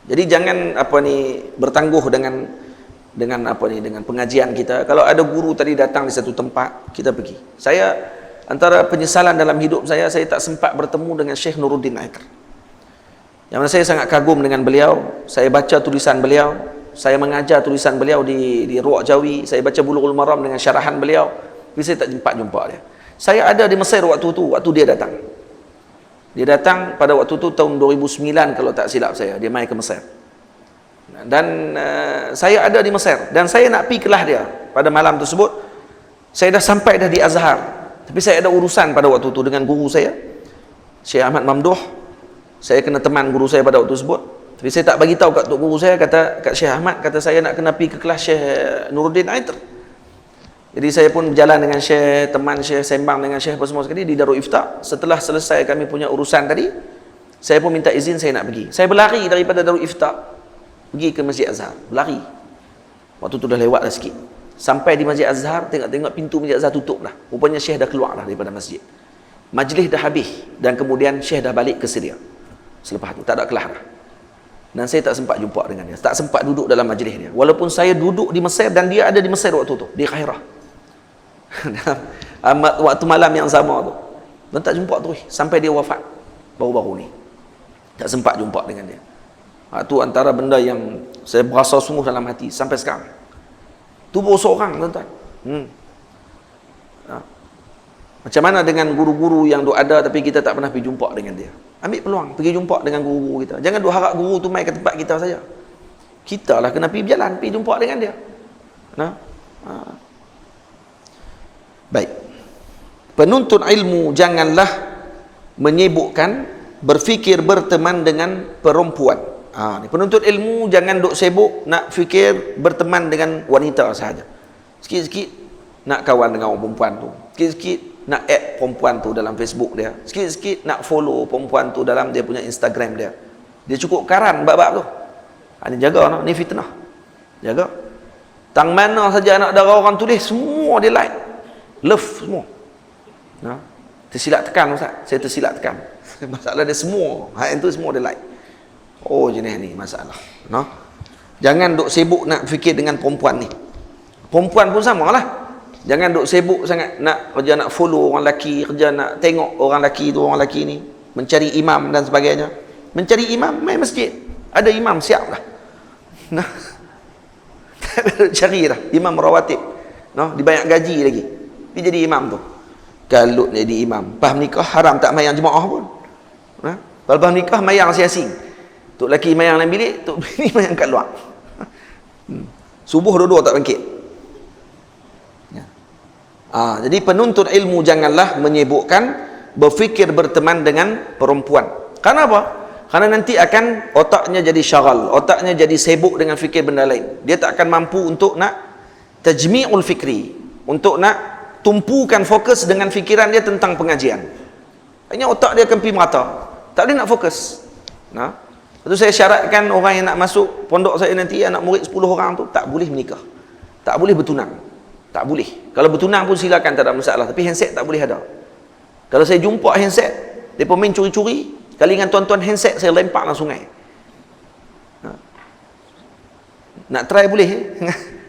Jadi jangan bertangguh dengan dengan pengajian kita. Kalau ada guru tadi datang di satu tempat, kita pergi. Saya antara penyesalan dalam hidup saya tak sempat bertemu dengan Syekh Nuruddin Aitar. Yang mana saya sangat kagum dengan beliau. Saya baca tulisan beliau, saya mengajar tulisan beliau di Ruak Jawi, saya baca Bulughul Maram dengan syarahan beliau, tapi saya tak jumpa dia. Saya ada di Mesir waktu dia datang. Dia datang pada waktu itu tahun 2009 kalau tak silap saya, dia mai ke Mesir. Dan saya ada di Mesir dan saya nak pergi kelas dia pada malam tersebut. Saya dah sampai dah di Azhar, tapi saya ada urusan pada waktu itu dengan guru saya, Syekh Ahmad Mamduh. Saya kena teman guru saya pada waktu tersebut, tapi saya tak bagi tahu kat tok guru saya, kata kat Syekh Ahmad, kata saya nak kena pergi ke kelas Syekh Nuruddin Aitar. Jadi saya pun berjalan dengan Syekh, teman Syekh, sembang dengan Syekh apa semua sekali di Darul Ifta. Setelah selesai kami punya urusan tadi, saya pun minta izin saya nak pergi. Saya berlari daripada Darul Ifta pergi ke Masjid Azhar, berlari. Waktu tu dah lewat dah sikit. Sampai di Masjid Azhar, tengok pintu Masjid Azhar tutup dah. Rupanya Syekh dah keluar dah daripada masjid. Majlis dah habis dan kemudian Syekh dah balik ke Syria. Selepas tu tak ada kelas dah. Dan saya tak sempat jumpa dengan dia, tak sempat duduk dalam majlis dia. Walaupun saya duduk di Mesir dan dia ada di Mesir waktu tu, di Kairah. Waktu malam yang sama tu. Dan tak jumpa terus sampai dia wafat baru-baru ni. Tak sempat jumpa dengan dia. Itu antara benda yang saya berasa sungguh dalam hati sampai sekarang. Tubuh seorang, tuan-tuan. Macam mana dengan guru-guru yang duk ada tapi kita tak pernah pergi jumpa dengan dia? Ambil peluang pergi jumpa dengan guru-guru kita. Jangan duk harap guru tu mai ke tempat kita saja. Kita lah kena pergi berjalan, pergi jumpa dengan dia. Baik. Penuntut ilmu janganlah menyibukkan berfikir berteman dengan perempuan. Penuntut ilmu jangan duk sibuk nak fikir berteman dengan wanita sahaja. Sikit-sikit nak kawan dengan orang perempuan tu. Sikit-sikit nak add perempuan tu dalam Facebook dia. Sikit-sikit nak follow perempuan tu dalam dia punya Instagram dia. Dia cukup karan bab-bab tu. Ini jaga, ni fitnah. Jaga. Tang mana saja anak dara orang tulis, semua dia like. Love semua. Tersilap tekan Ustaz. Saya tersilap tekan. Masalah dia semua. Hak itu semua dia like. Oh jenis ni masalah. Jangan duk sibuk nak fikir dengan perempuan ni. Perempuan pun sama lah. Jangan duk sibuk sangat nak kerja nak follow orang lelaki, kerja nak tengok orang lelaki tu, orang lelaki ni, mencari imam dan sebagainya. Mencari imam, main masjid. Ada imam, siap lah. Cari lah imam rawatib. Dibayar gaji lagi. Dia jadi imam tu. Kalau jadi imam, pas nikah haram tak mayang jemaah pun. Kalau pas nikah mayang asing-asing. Tok lelaki mayang dalam bilik, tok bini mayang kat luar. Subuh dua-dua tak bangkit. Jadi penuntut ilmu janganlah menyibukkan berfikir berteman dengan perempuan. Kenapa? Karena nanti akan otaknya jadi syagal, otaknya jadi sibuk dengan fikir benda lain. Dia tak akan mampu untuk nak tajmi'ul fikri, untuk nak tumpukan fokus dengan fikiran dia tentang pengajian. Akhirnya otak dia akan pergi merata, tak boleh nak fokus. Itu saya syaratkan orang yang nak masuk pondok saya nanti, anak murid 10 orang tu tak boleh menikah, tak boleh bertunang. Tak boleh. Kalau bertunang pun silakan, tak ada masalah. Tapi handset tak boleh ada. Kalau saya jumpa handset, mereka main curi-curi, kali dengan tuan-tuan handset, saya lempar dalam sungai. Nak try boleh.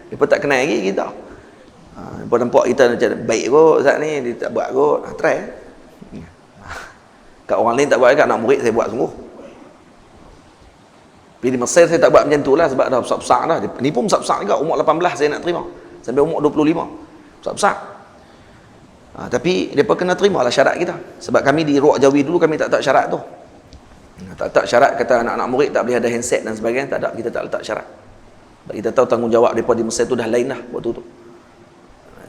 Mereka tak kenal lagi kita. Mereka nampak kita macam baik kot saat ni, dia tak buat kot. Try. Kat orang lain tak buat, kat anak murid saya buat sungguh. Tapi di Mesir saya tak buat macam tu lah, sebab dah besar-besar dah. Ni pun besar-besar juga, umur 18 saya nak terima. Sampai umur 25. Besar-besar. Tapi mereka kena terima lah syarat kita. Sebab kami di Ruak Jawi dulu, kami tak letak syarat tu. Tak letak syarat, kata anak-anak murid tak boleh ada handset dan sebagainya. Tak ada, kita tak letak syarat. Sebab kita tahu tanggungjawab mereka di Mesir tu dah lain lah waktu tu.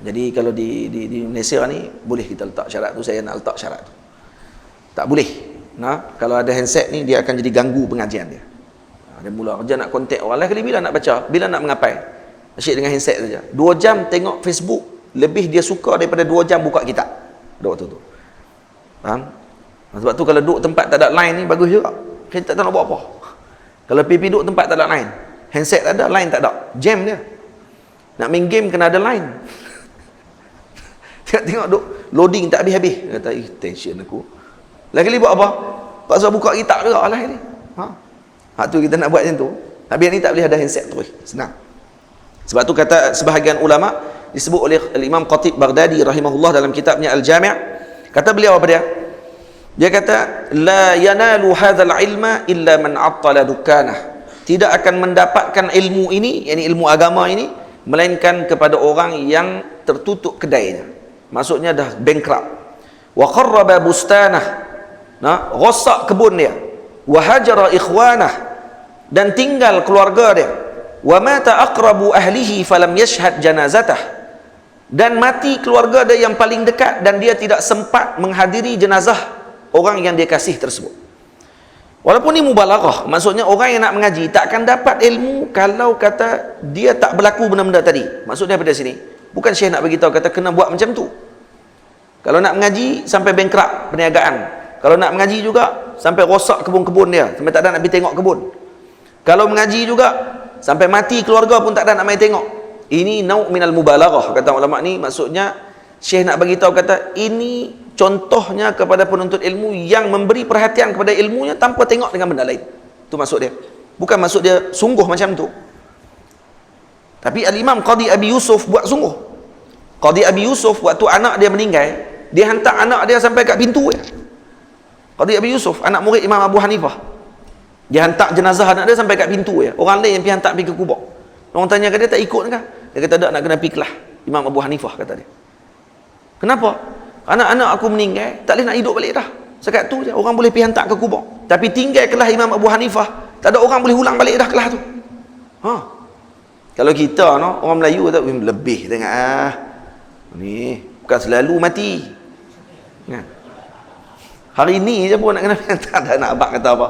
Jadi kalau di Malaysia ni, boleh kita letak syarat tu. Saya nak letak syarat tu. Tak boleh. Kalau ada handset ni, dia akan jadi ganggu pengajian dia. Dia mula kerja nak kontak orang lain. Bila nak baca, bila nak mengapai, asyik dengan handset saja. 2 jam tengok Facebook, lebih dia suka daripada 2 jam buka kitab pada waktu tu. Faham? Sebab tu kalau duduk tempat tak ada line ni bagus juga. Kita tak nak buat apa. Kalau pergi duduk tempat tak ada line, handset tak ada, line tak ada, jam dia. Nak main game kena ada line. Tengok duduk loading tak habis-habis. Kata tension aku. Lagi buat apa? Pasal buka kitab juga lah ni. Hak tu kita nak buat macam tu. Habis ni tak boleh ada handset terus. Senang. Sebab tu kata sebahagian ulama, disebut oleh Imam Khatib Baghdadi rahimahullah dalam kitabnya Al-Jami', kata beliau apa dia? Dia kata, la yanalu hadzal ilma illa man 'attala dukkanah. Tidak akan mendapatkan ilmu ini, yakni ilmu agama ini, melainkan kepada orang yang tertutup kedainya. Maksudnya dah bankrupt. Wa kharraba bustanah. Nah, rosak kebun dia. Wa hajara ikhwanah, dan tinggal keluarga dia. Wa mata aqrabu ahlihi falam yashhad janazatah, dan mati keluarga dia yang paling dekat dan dia tidak sempat menghadiri jenazah orang yang dia kasih tersebut. Walaupun ni mubalaghah, maksudnya orang yang nak mengaji tak akan dapat ilmu kalau kata dia tak berlaku benda-benda tadi. Maksudnya pada sini bukan Syekh nak beritahu kata kena buat macam tu. Kalau nak mengaji sampai bankrupt perniagaan, kalau nak mengaji juga sampai rosak kebun-kebun dia, sampai tak ada nak pergi tengok kebun. Kalau mengaji juga sampai mati keluarga pun tak ada nak mai tengok. Ini nau' minal mubalaghah, kata ulama ni. Maksudnya Syekh nak bagi tahu kata ini contohnya kepada penuntut ilmu yang memberi perhatian kepada ilmunya tanpa tengok dengan benda lain. Itu maksud dia. Bukan maksud dia sungguh macam tu. Tapi Al-Imam Qadi Abi Yusuf buat sungguh. Qadi Abi Yusuf waktu anak dia meninggal, dia hantar anak dia sampai kat pintu dia. Qadi Abi Yusuf, anak murid Imam Abu Hanifah, dia hantar jenazah anak dia sampai kat pintu ya. Orang lain yang pergi hantar pergi ke kubur. Orang tanya ke dia, tak ikut kah? Dia kata tak, nak kena pergi kelas Imam Abu Hanifah, kata dia. Kenapa? Anak-anak aku meninggal, tak boleh nak hidup balik dah. Sekat tu je, orang boleh pergi hantar ke kubur. Tapi tinggal kelas Imam Abu Hanifah, tak ada orang boleh ulang balik dah kelas tu. Kalau kita, no, orang Melayu kata, lebih tengok ni, bukan selalu mati. Hari ni je pun nak kena hantar. Tak ada nak abang kata apa.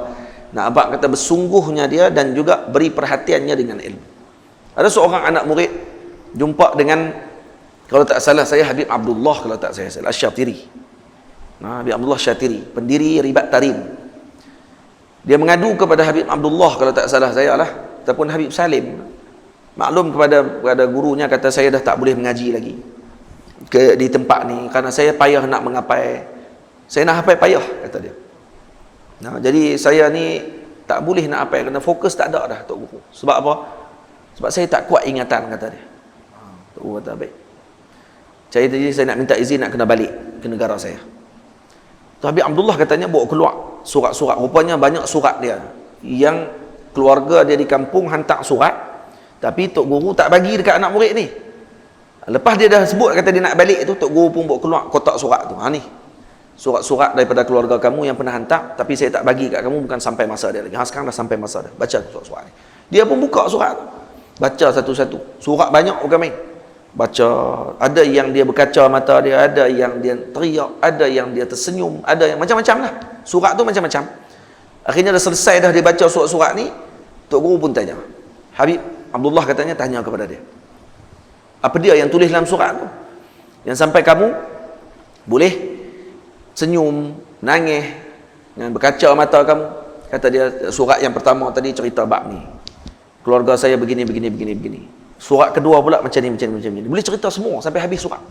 Nak abang kata bersungguhnya dia dan juga beri perhatiannya dengan ilmu. Ada seorang anak murid jumpa dengan, kalau tak salah saya, Habib Abdullah, kalau tak saya salah, Asy-Syatiri. Habib Abdullah Syatiri, pendiri Ribat Tarim. Dia mengadu kepada Habib Abdullah, kalau tak salah saya lah, ataupun Habib Salim. Maklum kepada gurunya, kata saya dah tak boleh mengaji lagi di tempat ni kerana saya payah nak mengapai. Saya nak hafal payah, kata dia. Jadi saya ni tak boleh nak hafal kerana fokus tak ada dah, Tok Guru. Sebab apa? Sebab saya tak kuat ingatan, kata dia. Tok Guru kata, baik. Saya nak minta izin nak kena balik ke negara saya. Tu Habib Abdullah katanya bawa keluar surat-surat. Rupanya banyak surat dia yang keluarga dia di kampung hantar surat, tapi Tok Guru tak bagi dekat anak murid ni. Lepas dia dah sebut kata dia nak balik tu, Tok Guru pun bawa keluar kotak surat tu. Ni surat-surat daripada keluarga kamu yang pernah hantar, tapi saya tak bagi kat kamu, bukan sampai masa dia lagi. Sekarang dah sampai masa dia. Baca surat-surat ni. Dia pun buka surat tu, baca satu-satu. Surat banyak bukan main. Baca, ada yang dia berkaca mata dia, ada yang dia teriak, ada yang dia tersenyum, ada yang macam-macam lah. Surat tu macam-macam. Akhirnya dah selesai dah dia baca surat-surat ni, Tok Guru pun tanya. Habib Abdullah katanya tanya kepada dia, apa dia yang tulis dalam surat tu yang sampai kamu boleh senyum, nangis, dengan berkaca mata kamu? Kata dia, surat yang pertama tadi cerita bab ni, keluarga saya begini. Surat kedua pula macam ni. Boleh cerita semua sampai habis surat.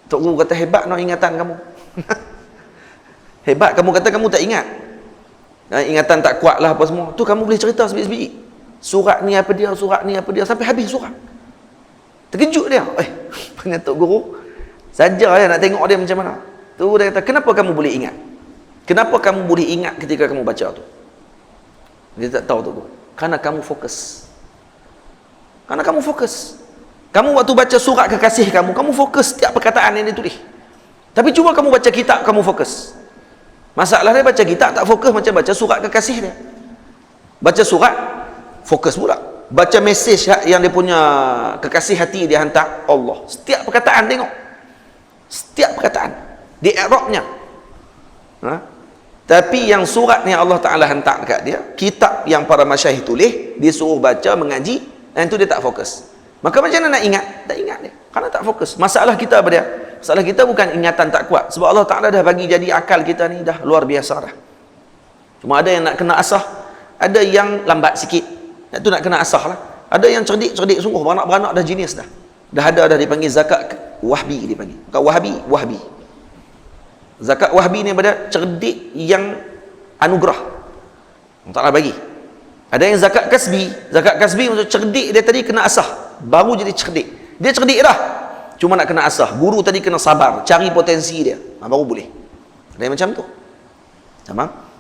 Tok Guru kata, hebat no ingatan kamu. Hebat, kamu kata kamu tak ingat, ingatan tak kuat lah apa semua tu, kamu boleh cerita sebiji-sebiji. Surat ni apa dia, sampai habis surat. Terkejut dia. Punya Tok Guru saja nak tengok dia macam mana. Tu dia kata, kenapa kamu boleh ingat? Kenapa kamu boleh ingat ketika kamu baca tu? Dia tak tahu Tok Guru. Karena kamu fokus. Kamu waktu baca surat kekasih kamu fokus setiap perkataan yang ditulis. Tapi cuba kamu baca kitab, kamu fokus. Masalah dia baca kitab tak fokus macam baca surat kekasih dia. Baca surat fokus pula. Baca mesej yang dia punya kekasih hati dia hantar Allah. Setiap perkataan tengok. Setiap perkataan. Di i'rabnya. Tapi yang surat yang Allah Ta'ala hantar dekat dia, kitab yang para masyayikh tulis, dia suruh baca, mengaji, dan itu dia tak fokus. Maka macam mana nak ingat? Tak ingat dia. Kerana tak fokus. Masalah kita apa dia? Masalah kita bukan ingatan tak kuat. Sebab Allah Ta'ala dah bagi jadi akal kita ni dah luar biasa dah. Cuma ada yang nak kena asah, ada yang lambat sikit. Itu nak kena asah lah. Ada yang cerdik sungguh, beranak-beranak dah jenis dah. Dah dipanggil zakat wahbi dipanggil. Bukan wahbi. Zakat wahbi ni pada cerdik yang anugerah. Allah Ta'ala bagi. Ada yang zakat kasbi. Zakat kasbi maksud cerdik dia tadi kena asah, baru jadi cerdik. Dia cerdik dah, cuma nak kena asah. Guru tadi kena sabar, cari potensi dia, baru boleh. Ada yang macam tu. Tamam?